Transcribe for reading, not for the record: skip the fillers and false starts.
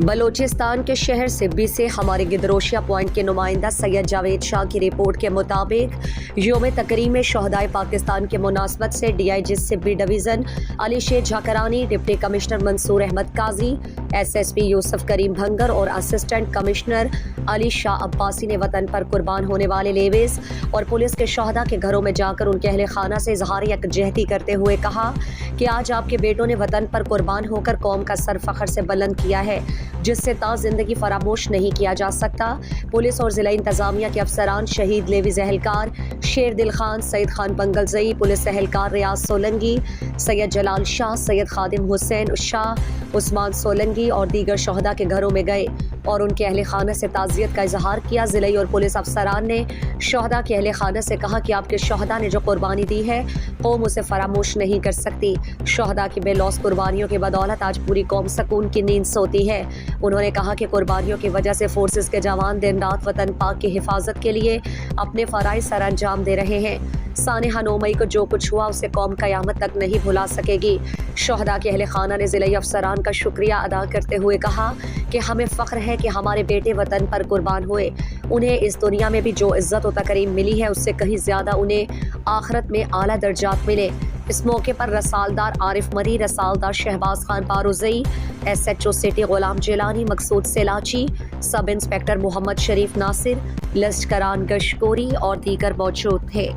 बलूचिस्तान के शहर सिब्बी से हमारे गिदरोशिया पॉइंट के नुमाइंदा सैयद जावेद शाह की रिपोर्ट के मुताबिक योम तकरीम में शहदाए पाकिस्तान के मुनासबत से DIG सिब्बी डिवीज़न अली शेर झाकरानी, डिप्टी कमिश्नर मंसूर अहमद काजी, SSP यूसुफ करीम भंगर और असिस्टेंट कमिश्नर अली शाह अब्बासी ने वतन पर कुर्बान होने वाले लेविस और पुलिस के शहदा के घरों में जाकर उनके अहले खाना से इजहार यकजहती करते हुए कहा कि आज आपके बेटों ने वतन पर कुर्बान होकर कौम का सर फख्र से बुलंद किया है, जिससे जिंदगी फरामोश नहीं किया जा सकता। पुलिस और जिला इंतजामिया के अफसरान, शहीद लेविस एहलकार शेर दिल खान, सैयद खान बंगलजई, पुलिस एहलकार रियाज सोलंगी, सैयद जलाल शाह, सैयद खादिम हुसैन शाह, उस्मान सोलंगी और दीगर शहदा के घरों में गए और उनके अहले खाना से ताज़ियत का इजहार किया। जिले और पुलिस अफसरान ने शहदा के अहले खाना से कहा कि आपके शहदा ने जो कुर्बानी दी है कौम उसे फरामोश नहीं कर सकती। शहदा की बेलौस कुर्बानियों की बदौलत आज पूरी कौम सुकून की नींद सोती है। उन्होंने कहा कि कुर्बानियों की वजह से फोर्सेस के जवान दिन रात वतन पाक की हिफाजत के लिए अपने फराइज सर अंजाम दे रहे हैं। सानिहा 9 मई को जो कुछ हुआ उसे कौम क़यामत तक नहीं भुला सकेगी। शहदा के अहले खाना ने ज़िले अफसरान का शुक्रिया अदा करते हुए कहा कि हमें फ़ख्र है कि हमारे बेटे वतन पर कुर्बान हुए। उन्हें इस दुनिया में भी जो इज़्ज़त और तकरीम मिली है उससे कहीं ज़्यादा उन्हें आखिरत में आला दर्जात मिले। इस मौके पर रसालदार आरिफ मरी, रसालदार शहबाज खान पारोज़ई, SHO सिटी गुलाम जिलानी, मकसूद सेलाची, सब इंस्पेक्टर मोहम्मद शरीफ नासिर, लश्करान गशकोरी और दीगर मौजूद थे।